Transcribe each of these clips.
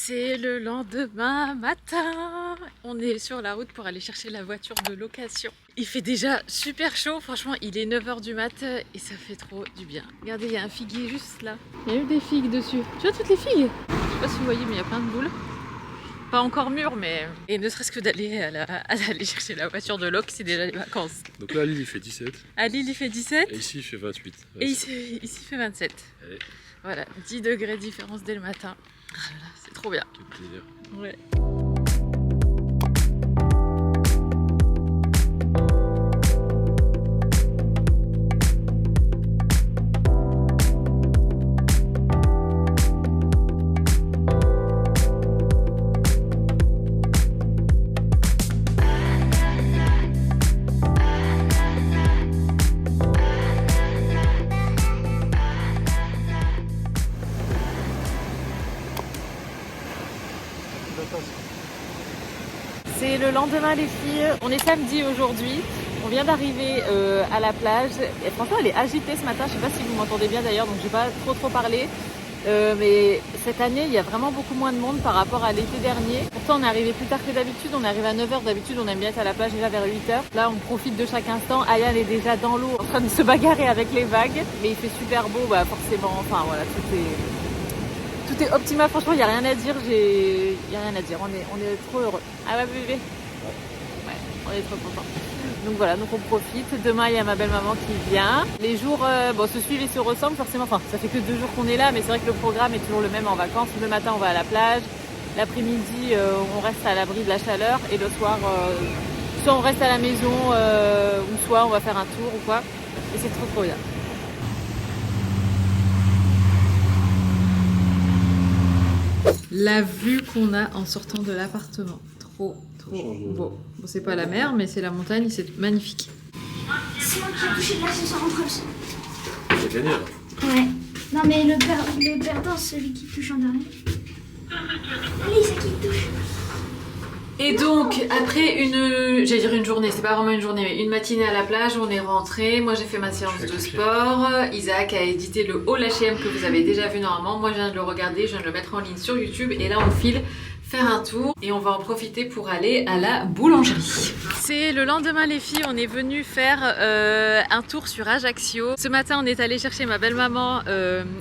C'est le lendemain matin. On est sur la route pour aller chercher la voiture de location. Il fait déjà super chaud, franchement il est 9h du mat et ça fait trop du bien. Regardez, il y a un figuier juste là. Il y a eu des figues dessus. Tu vois toutes les figues? Je sais pas si vous voyez mais il y a plein de boules. Pas encore mûres mais... Et ne serait-ce que d'aller aller chercher la voiture de loc, c'est déjà les vacances. Donc là à Lille il fait 17. À Lille il fait 17. Et ici il fait 28. Et ici il fait 27. Allez. Voilà, 10 degrés de différence dès le matin. Ah là là, c'est trop bien. Quel plaisir. Ouais. C'est le lendemain les filles, on est samedi aujourd'hui, on vient d'arriver à la plage et franchement elle est agitée ce matin, je sais pas si vous m'entendez bien d'ailleurs donc j'ai pas trop parlé mais cette année il y a vraiment beaucoup moins de monde par rapport à l'été dernier. Pourtant on est arrivé plus tard que d'habitude, on est arrivé à 9h, d'habitude on aime bien être à la plage déjà vers 8h. Là on profite de chaque instant, Ayane est déjà dans l'eau en train de se bagarrer avec les vagues mais il fait super beau, bah forcément, enfin voilà tout est optimal, franchement il n'y a rien à dire, on est trop heureux. Ah ouais bébé? Ouais, on est trop contents. Donc voilà, donc on profite. Demain il y a ma belle maman qui vient. Les jours se suivent et se ressemblent forcément, enfin ça fait que 2 jours qu'on est là mais c'est vrai que le programme est toujours le même en vacances. Le matin on va à la plage, l'après-midi on reste à l'abri de la chaleur et le soir soit on reste à la maison ou soit on va faire un tour ou quoi. Et c'est trop bien. La vue qu'on a en sortant de l'appartement, trop beau. Bon, c'est pas la mer, mais c'est la montagne, c'est magnifique. C'est moi qui ai touché de l'ascenseur en premier. T'as gagné là. Ouais. Non mais le perdant, c'est celui qui touche en dernier. Allez, c'est qui touche. Et donc, après une journée, c'est pas vraiment une journée, mais une matinée à la plage, on est rentré. Moi, j'ai fait ma séance de sport. Isaac a édité le haul H&M que vous avez déjà vu normalement. Moi, je viens de le regarder, je viens de le mettre en ligne sur YouTube. Et là, on file faire un tour et on va en profiter pour aller à la boulangerie. C'est le lendemain les filles, on est venu faire un tour sur Ajaccio. Ce matin on est allé chercher ma belle-maman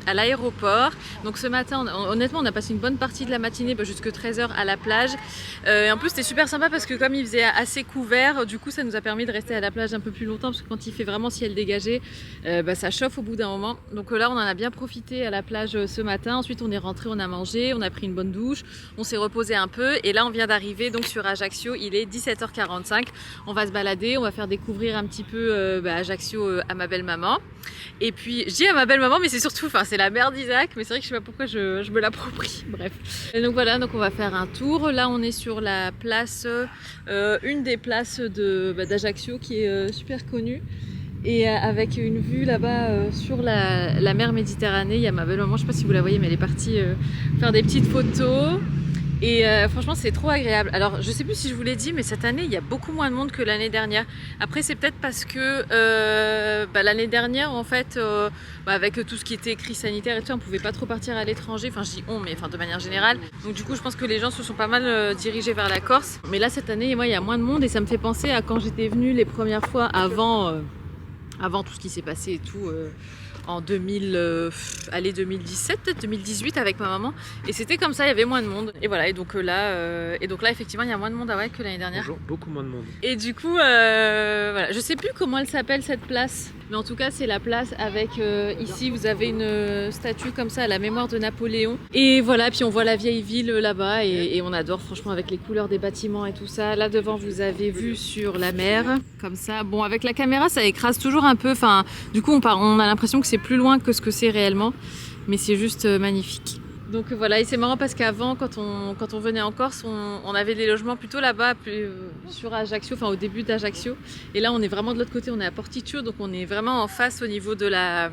à l'aéroport. Donc ce matin honnêtement on a passé une bonne partie de la matinée jusque 13h à la plage. Et en plus c'était super sympa parce que comme il faisait assez couvert, du coup ça nous a permis de rester à la plage un peu plus longtemps parce que quand il fait vraiment ciel dégagé, ça chauffe au bout d'un moment. Donc là on en a bien profité à la plage ce matin. Ensuite on est rentré, on a mangé, on a pris une bonne douche, on s'est reposé un peu et là on vient d'arriver donc sur Ajaccio, il est 17h45. On va se balader, on va faire découvrir un petit peu Ajaccio à ma belle-maman. Et puis je dis à ma belle-maman mais c'est surtout, c'est la mère d'Isaac, mais c'est vrai que je sais pas pourquoi je me l'approprie, bref. Et donc voilà, donc on va faire un tour. Là on est sur la place, une des places d'Ajaccio qui est super connue. Et avec une vue là-bas sur la mer Méditerranée, il y a ma belle-maman, je sais pas si vous la voyez mais elle est partie faire des petites photos. Et franchement c'est trop agréable. Alors je sais plus si je vous l'ai dit mais cette année il y a beaucoup moins de monde que l'année dernière. Après c'est peut-être parce que l'année dernière en fait avec tout ce qui était crise sanitaire et tout on pouvait pas trop partir à l'étranger. Enfin je dis on mais de manière générale. Donc du coup je pense que les gens se sont pas mal dirigés vers la Corse. Mais là cette année moi il y a moins de monde et ça me fait penser à quand j'étais venue les premières fois avant tout ce qui s'est passé et tout. En 2017, 2018 avec ma maman et c'était comme ça, il y avait moins de monde et voilà et donc là effectivement il y a moins de monde que l'année dernière. Bonjour, beaucoup moins de monde. Et du coup voilà, je sais plus comment elle s'appelle cette place mais en tout cas c'est la place avec ici vous avez une statue comme ça à la mémoire de Napoléon et voilà puis on voit la vieille ville là-bas et on adore franchement avec les couleurs des bâtiments et tout ça. Là devant vous avez vue sur la mer comme ça. Bon avec la caméra ça écrase toujours un peu, du coup on a l'impression que c'est plus loin que ce que c'est réellement mais c'est juste magnifique. Donc voilà, et c'est marrant parce qu'avant quand on venait en Corse on avait des logements plutôt là-bas sur Ajaccio, au début d'Ajaccio et là on est vraiment de l'autre côté, on est à Porticcio donc on est vraiment en face au niveau de la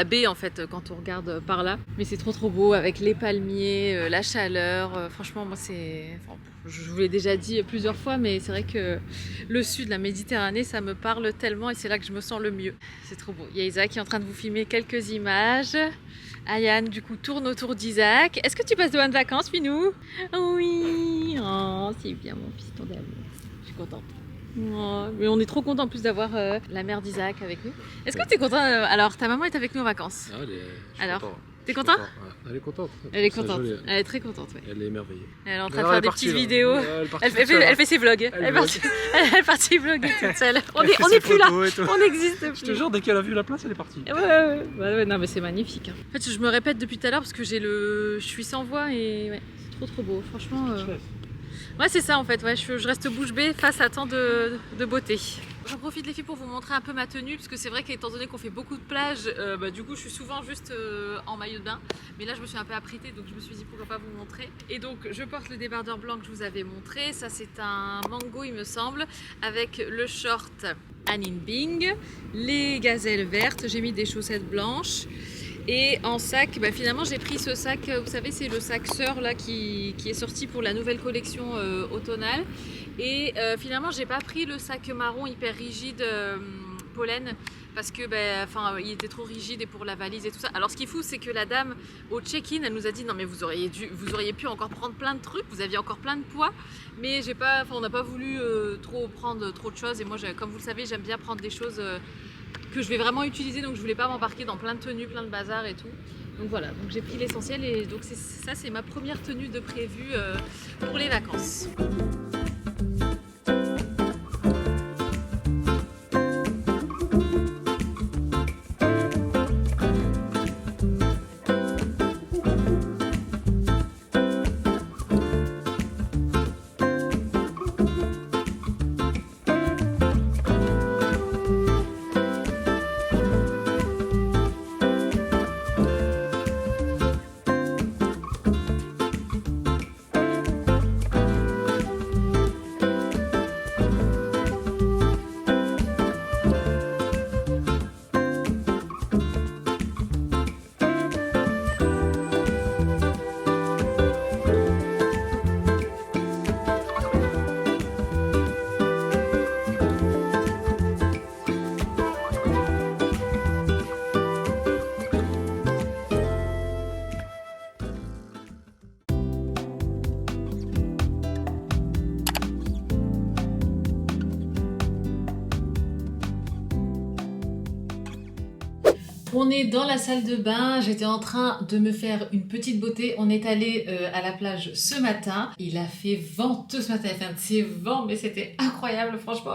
baie en fait quand on regarde par là. Mais c'est trop beau avec les palmiers, la chaleur, franchement moi je vous l'ai déjà dit plusieurs fois mais c'est vrai que le sud, la Méditerranée ça me parle tellement et c'est là que je me sens le mieux. C'est trop beau. Il y a Isaac qui est en train de vous filmer quelques images Ayane, du coup, tourne autour d'Isaac. Est-ce que tu passes de bonnes vacances, Minou? Oui. Oh, c'est bien, mon piston d'amour. Je suis contente. Oh, mais on est trop content en plus d'avoir la mère d'Isaac avec nous. Est-ce que tu es content? Alors, ta maman est avec nous en vacances. Ah, Alors, content. t'es content? Ouais, elle est contente. Elle est C'est contente. joli. Elle est très contente, ouais. Elle est émerveillée. Elle est en train de Alors, faire elle est des partie, petites là. vidéos. Elle est partie Elle toute seule, fait hein. ses vlogs. Elle est partie vlogger toute seule. On Elle fait n'est ses plus là. photos et tout. On n'existe plus. Je te jure, dès qu'elle a vu la place, elle est partie. Ouais, non mais c'est magnifique. En fait, je me répète depuis tout à l'heure parce que je suis sans voix et ouais, c'est trop beau. Franchement, ouais, c'est ça en fait. Ouais, je reste bouche bée face à tant de beauté. J'en profite les filles pour vous montrer un peu ma tenue parce que c'est vrai qu'étant donné qu'on fait beaucoup de plages, du coup je suis souvent juste en maillot de bain. Mais là je me suis un peu apprêtée donc je me suis dit pourquoi pas vous montrer. Et donc je porte le débardeur blanc que je vous avais montré. Ça c'est un mango il me semble avec le short Anine Bing, les gazelles vertes. J'ai mis des chaussettes blanches. Et en sac, finalement j'ai pris ce sac, vous savez c'est le sac Sœur là qui est sorti pour la nouvelle collection automnale. Et finalement j'ai pas pris le sac marron hyper rigide pollen parce que il était trop rigide et pour la valise et tout ça. Alors ce qui est fou c'est que la dame au check-in elle nous a dit non mais vous auriez pu encore prendre plein de trucs, vous aviez encore plein de poids. Mais on n'a pas voulu trop prendre trop de choses et moi comme vous le savez j'aime bien prendre des choses que je vais vraiment utiliser, donc je voulais pas m'embarquer dans plein de tenues, plein de bazar et tout. Donc voilà, donc j'ai pris l'essentiel et donc ça c'est ma première tenue de prévue pour les vacances. On est dans la salle de bain, j'étais en train de me faire une petite beauté. On est allé à la plage ce matin. Il a fait venteux ce matin, il a fait un de ces vents, mais c'était incroyable, franchement.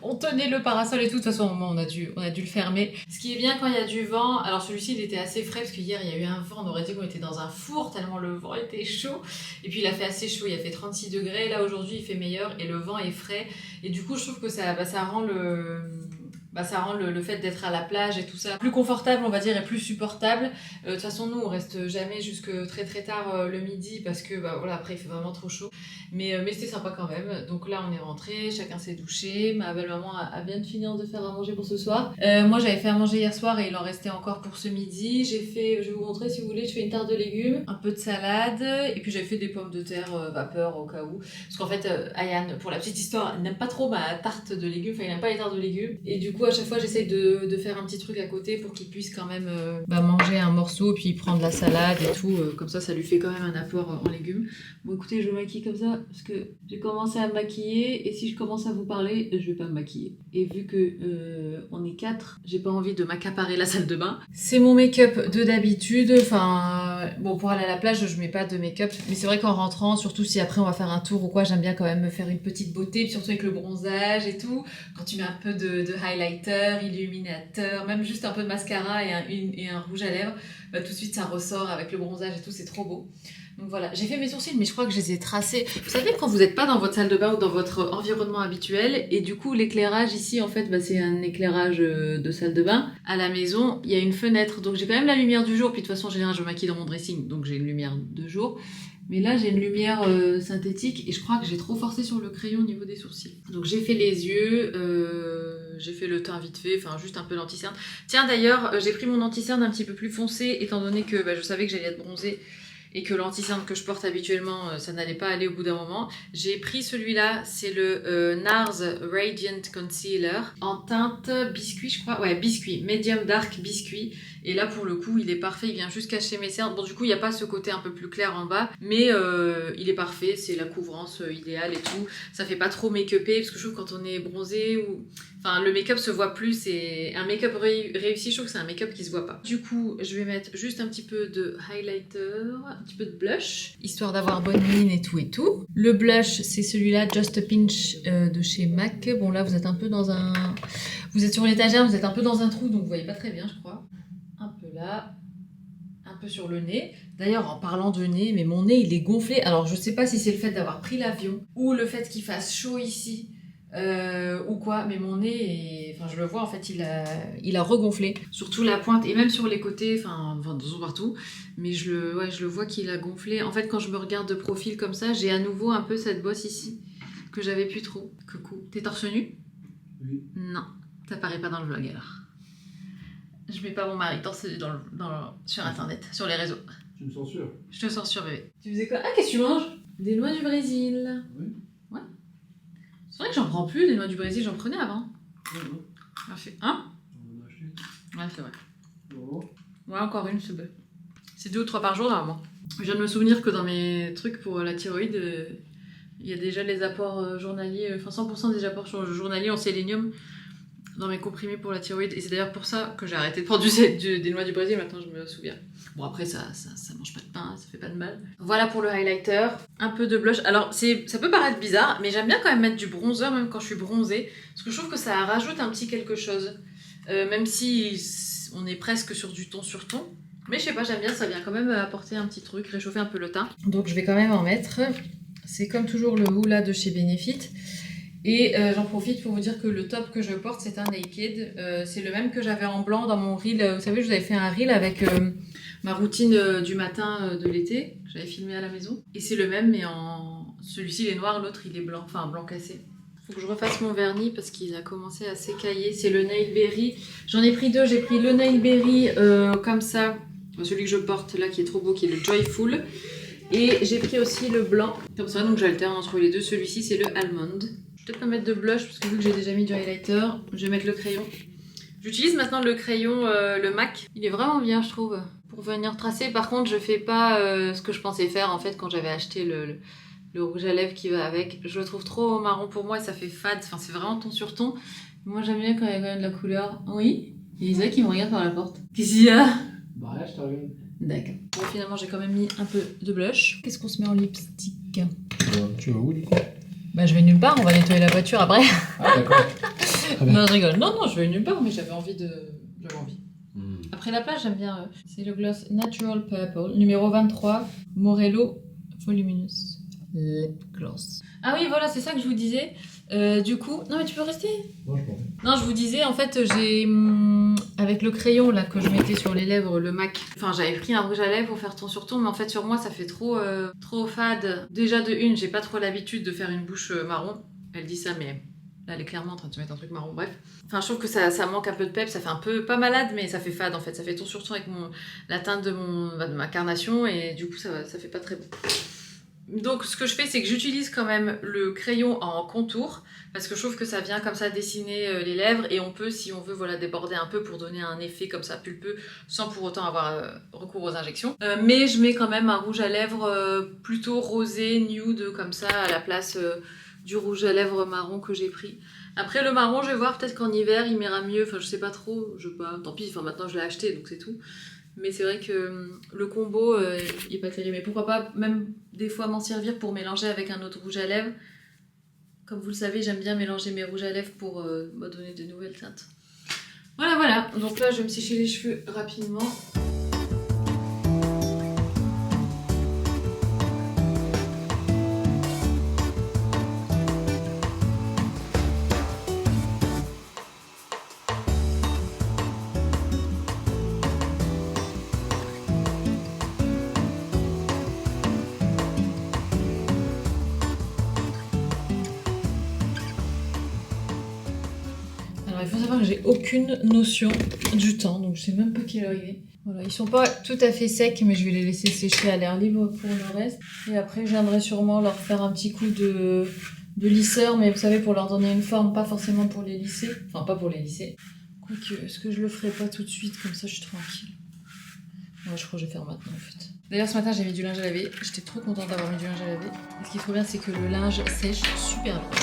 On tenait le parasol et tout. De toute façon, au moment, on a dû le fermer. Ce qui est bien quand il y a du vent, alors celui-ci il était assez frais parce que hier il y a eu un vent, on aurait dit qu'on était dans un four tellement le vent était chaud. Et puis il a fait assez chaud, il a fait 36 degrés. Là aujourd'hui il fait meilleur et le vent est frais. Et du coup je trouve que ça rend le fait d'être à la plage et tout ça plus confortable on va dire et plus supportable. De toute façon nous on reste jamais jusque très très tard le midi parce que après il fait vraiment trop chaud. Mais c'était sympa quand même. Donc là on est rentré, chacun s'est douché. Ma belle-maman vient de finir de faire à manger pour ce soir. Moi j'avais fait à manger hier soir et il en restait encore pour ce midi. Je vais vous montrer si vous voulez, je fais une tarte de légumes, un peu de salade et puis j'avais fait des pommes de terre vapeur au cas où. Parce qu'en fait Ayane, pour la petite histoire, elle n'aime pas trop ma tarte de légumes, enfin il n'aime pas les tartes de légumes. Et du coup à chaque fois j'essaye de faire un petit truc à côté pour qu'il puisse quand même manger un morceau puis prendre la salade et tout. Comme ça lui fait quand même un apport en légumes. Bon écoutez, je me maquille comme ça parce que j'ai commencé à me maquiller et si je commence à vous parler, je vais pas me maquiller. Et vu que on est 4, j'ai pas envie de m'accaparer la salle de bain. C'est mon make-up de d'habitude. Enfin, bon, pour aller à la plage, je mets pas de make-up. Mais c'est vrai qu'en rentrant, surtout si après on va faire un tour ou quoi, j'aime bien quand même me faire une petite beauté, surtout avec le bronzage et tout. Quand tu mets un peu de highlighter, illuminateur, même juste un peu de mascara et un rouge à lèvres, tout de suite ça ressort avec le bronzage et tout, c'est trop beau. Donc voilà, j'ai fait mes sourcils, mais je crois que je les ai tracés. Vous savez, quand vous n'êtes pas dans votre salle de bain ou dans votre environnement habituel, et du coup, l'éclairage ici, en fait, c'est un éclairage de salle de bain. À la maison, il y a une fenêtre, donc j'ai quand même la lumière du jour, puis de toute façon, en général, je me maquille dans mon dressing, donc j'ai une lumière de jour. Mais là, j'ai une lumière synthétique, et je crois que j'ai trop forcé sur le crayon au niveau des sourcils. Donc j'ai fait les yeux, j'ai fait le teint vite fait, enfin juste un peu d'anti-cerne. Tiens, d'ailleurs, j'ai pris mon anti-cerne un petit peu plus foncé, étant donné que je savais que j'allais être bronzée. Et que l'anti-cerne que je porte habituellement, ça n'allait pas aller au bout d'un moment. J'ai pris celui-là, c'est le NARS Radiant Concealer en teinte biscuit, je crois. Ouais, biscuit, medium dark biscuit. Et là pour le coup il est parfait, il vient juste cacher mes cernes. Bon du coup il n'y a pas ce côté un peu plus clair en bas, mais il est parfait, c'est la couvrance idéale et tout. Ça fait pas trop make-upé, parce que je trouve quand on est bronzé ou... Enfin le make-up se voit plus, et un make-up réussi, je trouve que c'est un make-up qui se voit pas. Du coup je vais mettre juste un petit peu de highlighter, un petit peu de blush, histoire d'avoir bonne mine et tout et tout. Le blush c'est celui-là, Just a Pinch de chez MAC. Bon là vous êtes un peu dans un... Vous êtes sur l'étagère, vous êtes un peu dans un trou, donc vous voyez pas très bien je crois. Un peu là, un peu sur le nez. D'ailleurs en parlant de nez, mais mon nez il est gonflé. Alors je sais pas si c'est le fait d'avoir pris l'avion, ou le fait qu'il fasse chaud ici, ou quoi, mais mon nez est... Enfin je le vois en fait, il a regonflé. Surtout la pointe et même sur les côtés, enfin partout. Mais je le vois qu'il a gonflé. En fait quand je me regarde de profil comme ça, j'ai à nouveau un peu cette bosse ici, que j'avais plus trop. Coucou. T'es torse nu? Oui. Non, t'apparais pas dans le vlog alors. Je mets pas mon mari torse nu sur internet, sur les réseaux. Tu me censures? Je te censure bébé. Tu faisais quoi? Ah qu'est-ce que tu manges? Des noix du Brésil. Oui. Ouais. C'est vrai que j'en prends plus des noix du Brésil, j'en prenais avant. Non. Parfait. Hein? On en a acheté. Ouais c'est vrai. Non. Ouais encore une c'est bon. C'est 2 ou 3 par jour normalement. Je viens de me souvenir que dans mes trucs pour la thyroïde, il y a déjà les apports journaliers, enfin 100% des apports journaliers en sélénium dans mes comprimés pour la thyroïde. Et c'est d'ailleurs pour ça que j'ai arrêté de prendre des noix du Brésil, maintenant je me souviens. Bon après ça mange pas de pain, ça fait pas de mal. Voilà pour le highlighter, un peu de blush. Alors ça peut paraître bizarre, mais j'aime bien quand même mettre du bronzer même quand je suis bronzée, parce que je trouve que ça rajoute un petit quelque chose. Même si on est presque sur du ton sur ton. Mais je sais pas, j'aime bien, ça vient quand même apporter un petit truc, réchauffer un peu le teint. Donc je vais quand même en mettre. C'est comme toujours le Hoola de chez Benefit. Et j'en profite pour vous dire que le top que je porte, c'est un Naked. C'est le même que j'avais en blanc dans mon reel. Vous savez, je vous avais fait un reel avec ma routine du matin de l'été. J'avais filmé à la maison. Et c'est le même, mais en... Celui-ci, il est noir, l'autre, il est blanc. Enfin, blanc cassé. Faut que je refasse mon vernis parce qu'il a commencé à s'écailler. C'est le Nail Berry. J'en ai pris 2. J'ai pris le Nail Berry comme ça. Celui que je porte là, qui est trop beau, qui est le Joyful. Et j'ai pris aussi le blanc. Comme ça, donc j'alterne entre les deux. Celui-ci, c'est le Almond. Je vais peut-être pas mettre de blush parce que vu que j'ai déjà mis du highlighter, je vais mettre le crayon. J'utilise maintenant le crayon, le MAC. Il est vraiment bien, je trouve, pour venir tracer. Par contre, je fais pas ce que je pensais faire en fait quand j'avais acheté le rouge à lèvres qui va avec. Je le trouve trop marron pour moi et ça fait fade. Enfin, c'est vraiment ton sur ton. Moi, j'aime bien quand il y a quand même de la couleur. Oui. Il y a Isa qui me regarde par la porte. Qu'est-ce qu'il y a? Bah rien, je te regarde. D'accord. Bon, finalement, j'ai quand même mis un peu de blush. Qu'est-ce qu'on se met en lipstick? Tu vas où du coup? Bah, je vais nulle part, on va nettoyer la voiture après. Ah d'accord. Non, je rigole. Non, je vais nulle part, mais j'avais envie de. J'avais envie. Après la plage, j'aime bien. C'est le gloss Natural Purple, numéro 23, Morello Voluminous Lip Gloss. Ah oui, voilà, c'est ça que je vous disais. Du coup, non mais tu peux rester. Non, je m'en vais. Non, je vous disais, en fait, j'ai avec le crayon là que je mettais sur les lèvres, le MAC. Enfin, j'avais pris un rouge à lèvres pour faire ton sur ton, mais en fait sur moi ça fait trop fade. Déjà de une, j'ai pas trop l'habitude de faire une bouche marron. Elle dit ça, mais là elle est clairement en train de se mettre un truc marron. Bref. Enfin, je trouve que ça manque un peu de pep, ça fait un peu pas malade, mais ça fait fade en fait. Ça fait ton sur ton avec la teinte de ma carnation et du coup ça fait pas très beau. Donc ce que je fais, c'est que j'utilise quand même le crayon en contour parce que je trouve que ça vient comme ça dessiner les lèvres et on peut, si on veut, voilà, déborder un peu pour donner un effet comme ça pulpeux sans pour autant avoir recours aux injections. Mais je mets quand même un rouge à lèvres plutôt rosé, nude, comme ça, à la place du rouge à lèvres marron que j'ai pris. Après le marron, je vais voir, peut-être qu'en hiver il m'ira mieux, enfin je sais pas trop, tant pis, enfin maintenant je l'ai acheté donc c'est tout. Mais c'est vrai que le combo il est pas terrible. Mais pourquoi pas même des fois m'en servir pour mélanger avec un autre rouge à lèvres. Comme vous le savez, j'aime bien mélanger mes rouges à lèvres pour me donner de nouvelles teintes. Voilà. Donc là, je vais me sécher les cheveux rapidement. Il faut savoir que j'ai aucune notion du temps, donc je sais même pas quelle heure il est. Voilà, ils sont pas tout à fait secs, mais je vais les laisser sécher à l'air libre pour le reste. Et après, je viendrai sûrement leur faire un petit coup de lisseur, mais vous savez, pour leur donner une forme, pas forcément pour les lisser. Enfin, pas pour les lisser. Quoique, est-ce que je le ferai pas tout de suite, comme ça je suis tranquille. Ouais, je crois que je vais faire maintenant en fait. D'ailleurs ce matin j'ai mis du linge à laver, j'étais trop contente d'avoir mis du linge à laver. Et ce qui est trop bien c'est que le linge sèche super bien.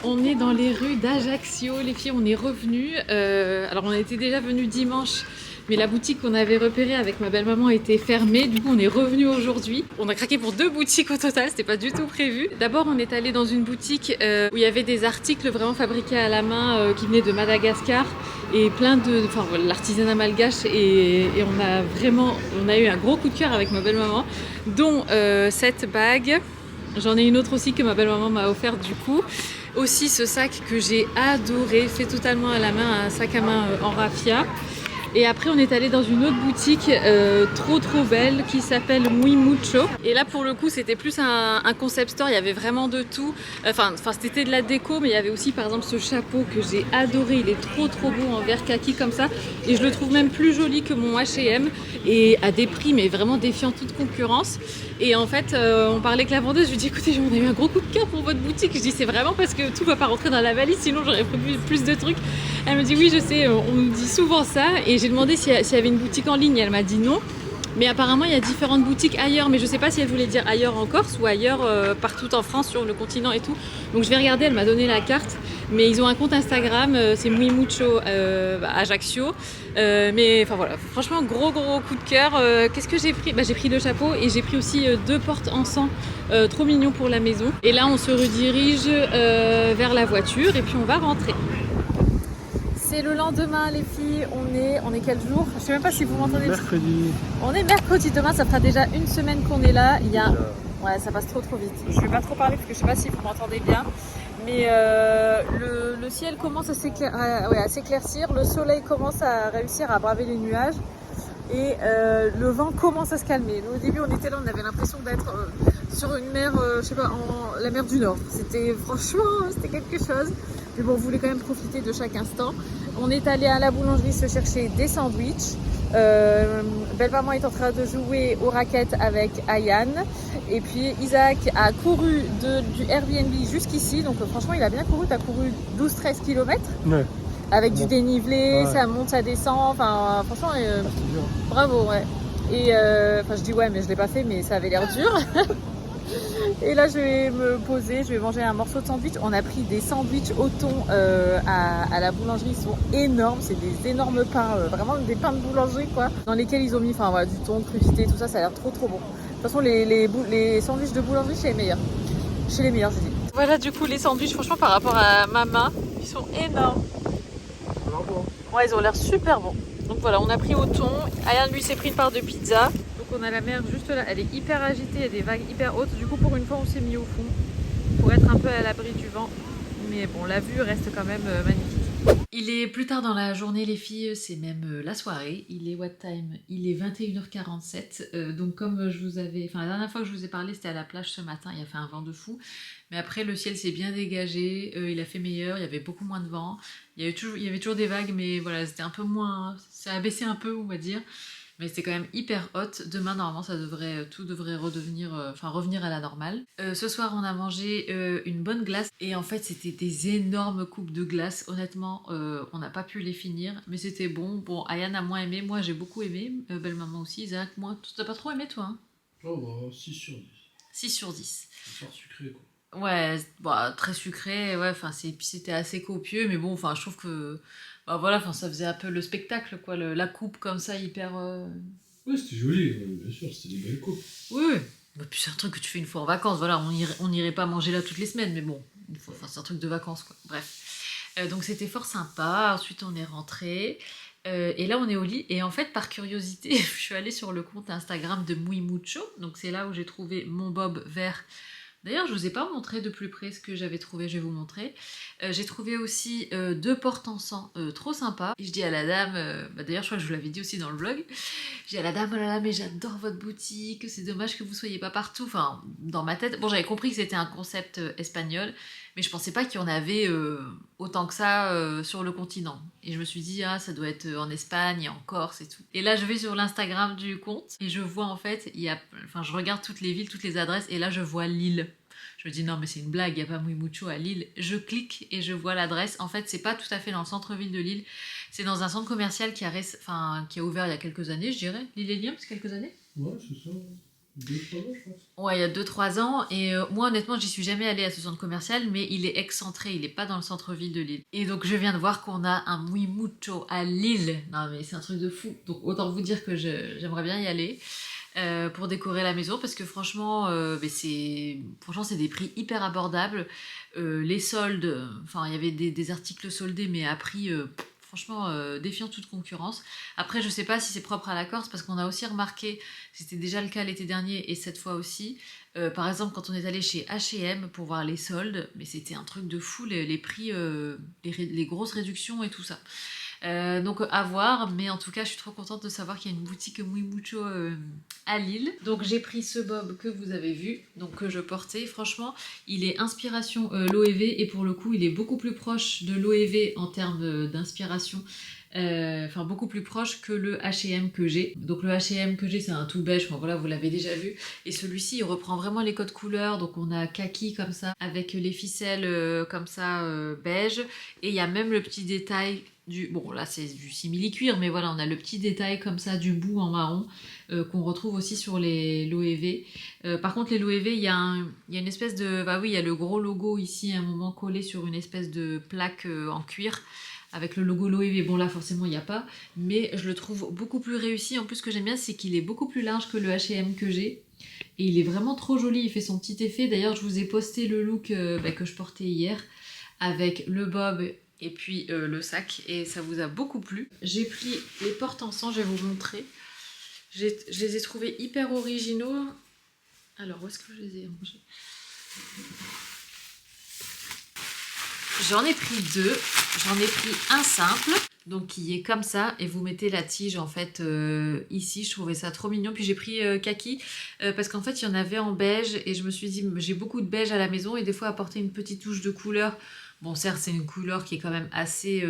On est dans les rues d'Ajaccio, les filles, on est revenus. Alors on était déjà venus dimanche, mais la boutique qu'on avait repérée avec ma belle-maman était fermée. Du coup on est revenus aujourd'hui. On a craqué pour 2 boutiques au total, c'était pas du tout prévu. D'abord on est allé dans une boutique où il y avait des articles vraiment fabriqués à la main qui venaient de Madagascar et plein de... Enfin voilà, l'artisanat malgache et on a eu un gros coup de cœur avec ma belle-maman, dont cette bague. J'en ai une autre aussi que ma belle-maman m'a offert du coup. Aussi ce sac que j'ai adoré, fait totalement à la main, un sac à main en raffia. Et après on est allé dans une autre boutique trop belle qui s'appelle Muy Mucho. Et là pour le coup c'était plus un concept store, il y avait vraiment de tout. Enfin c'était de la déco, mais il y avait aussi par exemple ce chapeau que j'ai adoré, il est trop beau en vert kaki comme ça. Et je le trouve même plus joli que mon H&M et à des prix mais vraiment défiant toute concurrence. Et en fait on parlait avec la vendeuse, je lui dis écoutez on a eu un gros coup de cœur pour votre boutique. Je dis c'est vraiment parce que tout va pas rentrer dans la valise sinon j'aurais pris plus de trucs. Elle me dit oui je sais, on nous dit souvent ça. Et j'ai demandé s'il y avait une boutique en ligne, elle m'a dit non. Mais apparemment il y a différentes boutiques ailleurs, mais je sais pas si elle voulait dire ailleurs en Corse ou ailleurs partout en France, sur le continent et tout. Donc je vais regarder, elle m'a donné la carte. Mais ils ont un compte Instagram, c'est Muy Mucho Ajaccio. Mais enfin voilà, franchement gros coup de cœur. Qu'est-ce que j'ai pris? J'ai pris le chapeau et j'ai pris aussi 2 portes en sang, trop mignon pour la maison. Et là on se redirige vers la voiture et puis on va rentrer. C'est le lendemain les filles, on est quel jour? Je sais même pas si vous m'entendez. Mercredi. On est mercredi, demain ça fera déjà une semaine qu'on est là. Il y a... Ouais ça passe trop vite. Je vais pas trop parler parce que je sais pas si vous m'entendez bien. Mais le ciel commence à s'éclaircir, le soleil commence à réussir à braver les nuages. Et le vent commence à se calmer. Au début on était là, on avait l'impression d'être sur une mer, je sais pas, la mer du Nord. Franchement, c'était quelque chose. Mais bon, on voulait quand même profiter de chaque instant. On est allé à la boulangerie se chercher des sandwichs. Belle-maman est en train de jouer aux raquettes avec Ayane. Et puis Isaac a couru du Airbnb jusqu'ici. Donc franchement, il a bien couru. Tu as couru 12-13 km. Ouais. Avec du dénivelé, ouais. Ça monte, ça descend. Enfin, franchement, bravo, ouais. Et je dis ouais, mais je l'ai pas fait, mais ça avait l'air dur. Et là je vais me poser, je vais manger un morceau de sandwich. On a pris des sandwichs au thon à la boulangerie, ils sont énormes, c'est des énormes pains, vraiment des pains de boulangerie quoi. Dans lesquels ils ont mis du thon, crudité, tout ça, ça a l'air trop bon. De toute façon les sandwichs de boulangerie c'est les meilleurs. Chez les meilleurs je dis. Voilà du coup les sandwichs, franchement par rapport à ma main, ils sont énormes. Ouais ils ont l'air super bons. Donc voilà, on a pris au thon, Ayane lui s'est pris une part de pizza. On a la mer juste là, elle est hyper agitée, il y a des vagues hyper hautes. Du coup pour une fois on s'est mis au fond pour être un peu à l'abri du vent. Mais bon, la vue reste quand même magnifique. Il est plus tard dans la journée les filles, c'est même la soirée. Il est what time? Il est 21h47. Donc comme je vous avais... Enfin la dernière fois que je vous ai parlé c'était à la plage ce matin, il a fait un vent de fou. Mais après le ciel s'est bien dégagé, il a fait meilleur, il y avait beaucoup moins de vent. Il y avait toujours des vagues mais voilà, c'était un peu moins... Ça a baissé un peu on va dire. Mais c'était quand même hyper hot. Demain, normalement, tout devrait revenir à la normale. Ce soir, on a mangé une bonne glace. Et en fait, c'était des énormes coupes de glace. Honnêtement, on n'a pas pu les finir. Mais c'était bon. Bon, Ayane a moins aimé. Moi, j'ai beaucoup aimé. Belle-maman aussi. Isaac, moi, t'as pas trop aimé, toi hein? Oh, bah, 6 sur 10. 6 sur 10. C'est sucré, quoi. Ouais, bah, très sucré, ouais, enfin, puis c'était assez copieux, mais bon, enfin, je trouve que, bah voilà, enfin, ça faisait un peu le spectacle, quoi, la coupe comme ça, hyper... Ouais, c'était joli, bien sûr, c'était des belles coupes. Oui, oui. Bah, puis c'est un truc que tu fais une fois en vacances, voilà, on irait pas manger là toutes les semaines, mais bon, enfin, c'est un truc de vacances, quoi, bref. Donc c'était fort sympa, ensuite on est rentré, et là on est au lit, et en fait, par curiosité, je suis allée sur le compte Instagram de Muy Mucho, donc c'est là où j'ai trouvé mon bob vert. D'ailleurs, je vous ai pas montré de plus près ce que j'avais trouvé, je vais vous montrer. J'ai trouvé aussi 2 porte-encens trop sympas. Et je dis à la dame, d'ailleurs je crois que je vous l'avais dit aussi dans le vlog, je dis à la dame, oh là là, mais j'adore votre boutique, c'est dommage que vous soyez pas partout. Enfin, dans ma tête, bon, j'avais compris que c'était un concept espagnol, mais je pensais pas qu'il y en avait autant que ça sur le continent. Et je me suis dit, ah, ça doit être en Espagne et en Corse et tout. Et là, je vais sur l'Instagram du compte et je vois en fait, je regarde toutes les villes, toutes les adresses, et là, je vois Lille. Je me dis non mais c'est une blague, il n'y a pas Muy Mucho à Lille. Je clique et je vois l'adresse. En fait c'est pas tout à fait dans le centre-ville de Lille. C'est dans un centre commercial qui a ouvert il y a quelques années je dirais. Lille et Lyon, c'est quelques années. Ouais c'est ça, 2-3 ans je pense. Ouais il y a 2-3 ans et moi honnêtement j'y suis jamais allée à ce centre commercial mais il est excentré, il est pas dans le centre-ville de Lille. Et donc je viens de voir qu'on a un Muy Mucho à Lille. Non mais c'est un truc de fou. Donc autant vous dire que j'aimerais bien y aller. Pour décorer la maison parce que franchement c'est des prix hyper abordables, les soldes, enfin il y avait des articles soldés mais à prix franchement défiant toute concurrence. Après je sais pas si c'est propre à la Corse parce qu'on a aussi remarqué, c'était déjà le cas l'été dernier et cette fois aussi, par exemple quand on est allé chez H&M pour voir les soldes, mais c'était un truc de fou, les prix, les grosses réductions et tout ça. Donc à voir, mais en tout cas je suis trop contente de savoir qu'il y a une boutique Muy Mucho à Lille. Donc j'ai pris ce bob que vous avez vu, donc que je portais, franchement il est inspiration Loewe et pour le coup il est beaucoup plus proche de Loewe en termes d'inspiration. Beaucoup plus proche que le H&M que j'ai. Donc le H&M que j'ai c'est un tout beige, enfin, voilà vous l'avez déjà vu. Et celui-ci il reprend vraiment les codes couleurs, donc on a kaki comme ça, avec les ficelles comme ça beige. Et il y a même le petit détail bon là c'est du simili-cuir, mais voilà on a le petit détail comme ça du bout en marron qu'on retrouve aussi sur les Loewe. Par contre les Loewe il y a une espèce de... Bah oui il y a le gros logo ici à un moment collé sur une espèce de plaque en cuir avec le logo Loewe. Bon là forcément il n'y a pas, mais je le trouve beaucoup plus réussi. En plus ce que j'aime bien c'est qu'il est beaucoup plus large que le H&M que j'ai. Et il est vraiment trop joli, il fait son petit effet. D'ailleurs je vous ai posté le look que je portais hier avec le bob et puis le sac et ça vous a beaucoup plu. J'ai pris les porte-encens, je vais vous montrer. Je les ai trouvés hyper originaux. Alors où est-ce que je les ai rangés? J'en ai pris 2. J'en ai pris un simple, donc qui est comme ça, et vous mettez la tige en fait ici. Je trouvais ça trop mignon. Puis j'ai pris kaki parce qu'en fait il y en avait en beige et je me suis dit j'ai beaucoup de beige à la maison et des fois apporter une petite touche de couleur. Bon certes c'est une couleur qui est quand même assez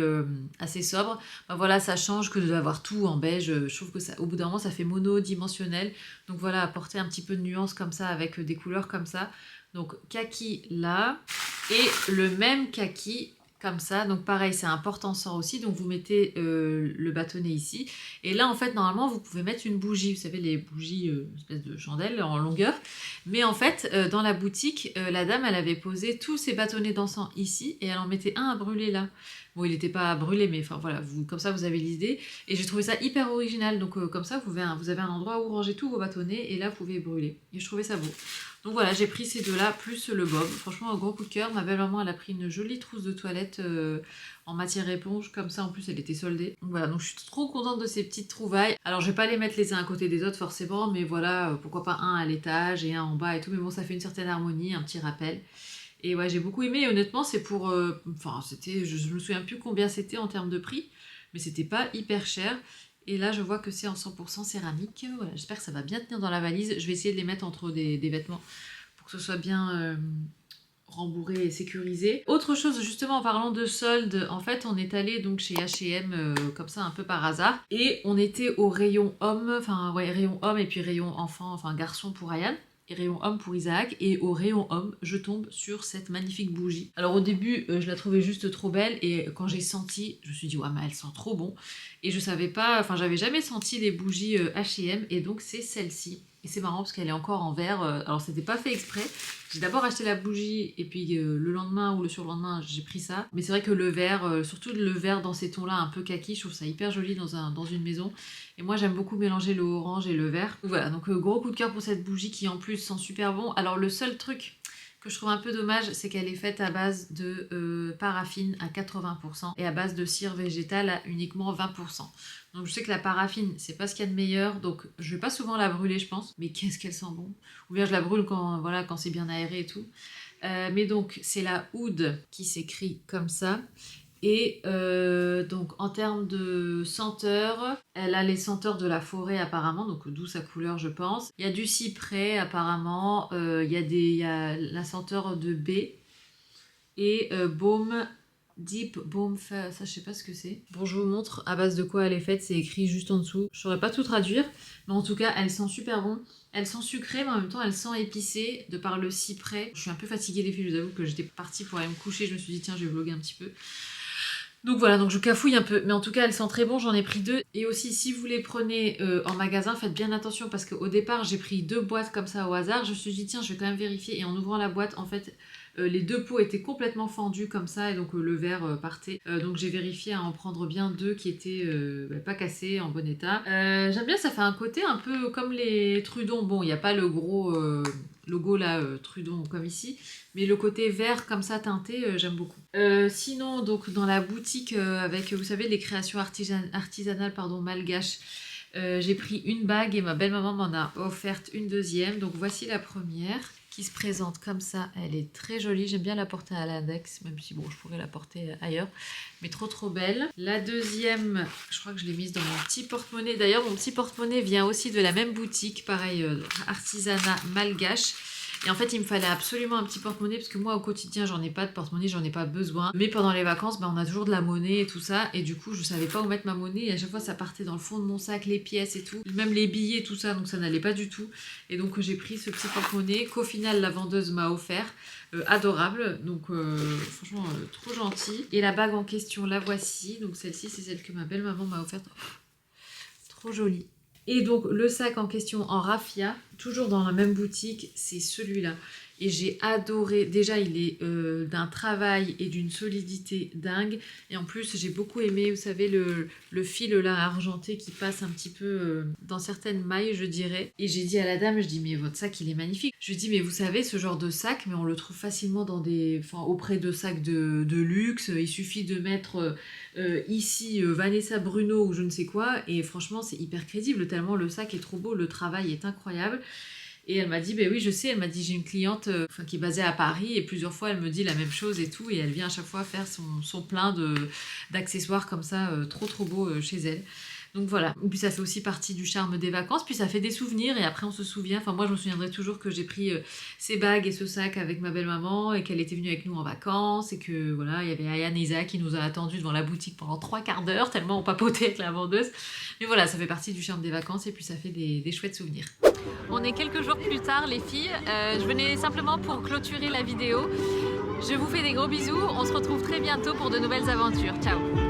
sobre, ben voilà ça change que d'avoir tout en beige, je trouve que ça, au bout d'un moment ça fait monodimensionnel, donc voilà apporter un petit peu de nuance comme ça avec des couleurs comme ça, donc kaki là, et le même kaki comme ça, donc pareil c'est un porte-encens aussi, donc vous mettez le bâtonnet ici, et là en fait normalement vous pouvez mettre une bougie, vous savez les bougies, espèce de chandelle en longueur, mais en fait dans la boutique, la dame elle avait posé tous ses bâtonnets d'encens ici, et elle en mettait un à brûler là. Bon il n'était pas brûlé, mais enfin voilà, comme ça vous avez l'idée, et j'ai trouvé ça hyper original, donc comme ça vous avez un endroit où ranger tous vos bâtonnets, et là vous pouvez brûler, et je trouvais ça beau. Donc voilà, j'ai pris ces deux-là, plus le bob. Franchement, un gros coup de cœur. Ma belle-maman, elle a pris une jolie trousse de toilette en matière éponge. Comme ça, en plus, elle était soldée. Donc voilà, donc je suis trop contente de ces petites trouvailles. Alors, je vais pas les mettre les uns à côté des autres, forcément. Mais voilà, pourquoi pas un à l'étage et un en bas et tout. Mais bon, ça fait une certaine harmonie, un petit rappel. Et ouais, j'ai beaucoup aimé. Et honnêtement, c'est pour... je me souviens plus combien c'était en termes de prix. Mais c'était pas hyper cher. Et là, je vois que c'est en 100% céramique. Voilà, j'espère que ça va bien tenir dans la valise. Je vais essayer de les mettre entre des vêtements pour que ce soit bien rembourré et sécurisé. Autre chose, justement, en parlant de soldes, en fait, on est allé donc chez H&M comme ça, un peu par hasard. Et on était au rayon homme, rayon homme et puis rayon enfant, enfin garçon pour Ryan. Et rayon homme pour Isaac, et au rayon homme je tombe sur cette magnifique bougie. Alors au début je la trouvais juste trop belle, et quand j'ai senti, je me suis dit ouais mais elle sent trop bon, et je savais pas, j'avais jamais senti les bougies H&M, et donc c'est celle-ci, Et c'est marrant parce qu'elle est encore en verre. Alors c'était pas fait exprès. J'ai d'abord acheté la bougie et puis le lendemain ou le surlendemain j'ai pris ça. Mais c'est vrai que le vert, surtout le vert dans ces tons-là un peu kaki, je trouve ça hyper joli dans une maison. Et moi j'aime beaucoup mélanger le orange et le vert. Donc voilà, donc gros coup de cœur pour cette bougie qui en plus sent super bon. Alors le seul truc que je trouve un peu dommage, c'est qu'elle est faite à base de paraffine à 80% et à base de cire végétale à uniquement 20%. Donc je sais que la paraffine, c'est pas ce qu'il y a de meilleur, donc je vais pas souvent la brûler je pense, mais qu'est-ce qu'elle sent bon. Ou bien je la brûle quand, voilà, quand c'est bien aéré et tout. Mais donc c'est la Oud qui s'écrit comme ça. Et donc en termes de senteur, elle a les senteurs de la forêt apparemment, donc d'où sa couleur je pense. Il y a du cyprès apparemment, il y a la senteur de baie et baume, deep baume, ça je sais pas ce que c'est. Bon je vous montre à base de quoi elle est faite, c'est écrit juste en dessous. Je saurais pas tout traduire, mais en tout cas elle sent super bon. Elle sent sucrée mais en même temps elle sent épicée de par le cyprès. Je suis un peu fatiguée les filles, je vous avoue que j'étais partie pour aller me coucher, je me suis dit tiens je vais vlogger un petit peu. Donc voilà, donc je cafouille un peu, mais en tout cas elles sentent très bon, j'en ai pris 2. Et aussi si vous les prenez en magasin, faites bien attention parce qu'au départ j'ai pris 2 boîtes comme ça au hasard, je me suis dit tiens je vais quand même vérifier et en ouvrant la boîte en fait les 2 pots étaient complètement fendus comme ça et donc le verre partait. Donc j'ai vérifié à en prendre bien 2 qui étaient pas cassés, en bon état. J'aime bien, ça fait un côté un peu comme les Trudon, bon il n'y a pas le gros logo là Trudon comme ici, mais le côté vert comme ça teinté j'aime beaucoup. Sinon donc dans la boutique avec vous savez les créations artisanales malgaches, j'ai pris une bague et ma belle-maman m'en a offerte une deuxième, donc voici la première qui se présente comme ça, elle est très jolie, j'aime bien la porter à l'index, même si bon je pourrais la porter ailleurs, mais trop belle. La deuxième, je crois que je l'ai mise dans mon petit porte-monnaie, d'ailleurs mon petit porte-monnaie vient aussi de la même boutique, pareil artisanat malgache. Et en fait, il me fallait absolument un petit porte-monnaie parce que moi, au quotidien, j'en ai pas de porte-monnaie, j'en ai pas besoin. Mais pendant les vacances, on a toujours de la monnaie et tout ça. Et du coup, je savais pas où mettre ma monnaie. Et à chaque fois, ça partait dans le fond de mon sac, les pièces et tout. Même les billets, tout ça. Donc ça n'allait pas du tout. Et donc, j'ai pris ce petit porte-monnaie qu'au final, la vendeuse m'a offert. Adorable. Donc, franchement, trop gentil. Et la bague en question, la voici. Donc celle-ci, c'est celle que ma belle-maman m'a offerte. Trop jolie. Et donc le sac en question en raffia, toujours dans la même boutique, c'est celui-là. Et j'ai adoré, déjà il est d'un travail et d'une solidité dingue. Et en plus j'ai beaucoup aimé, vous savez, le fil là argenté qui passe un petit peu dans certaines mailles je dirais. Et j'ai dit à la dame, je dis mais votre sac il est magnifique. Je lui dis mais vous savez ce genre de sac, mais on le trouve facilement dans auprès de sacs de luxe. Il suffit de mettre ici Vanessa Bruno ou je ne sais quoi. Et franchement c'est hyper crédible tellement le sac est trop beau, le travail est incroyable. Et elle m'a dit, oui, je sais, elle m'a dit, j'ai une cliente qui est basée à Paris et plusieurs fois elle me dit la même chose et tout. Et elle vient à chaque fois faire son plein d'accessoires comme ça, trop beau chez elle. Donc voilà, et puis ça fait aussi partie du charme des vacances, puis ça fait des souvenirs et après on se souvient, enfin moi je me souviendrai toujours que j'ai pris ces bagues et ce sac avec ma belle-maman et qu'elle était venue avec nous en vacances et que voilà, il y avait Aya Nisa qui nous a attendus devant la boutique pendant 3/4 d'heure tellement on papotait avec la vendeuse. Mais voilà, ça fait partie du charme des vacances et puis ça fait des chouettes souvenirs. On est quelques jours plus tard les filles, je venais simplement pour clôturer la vidéo. Je vous fais des gros bisous, on se retrouve très bientôt pour de nouvelles aventures. Ciao!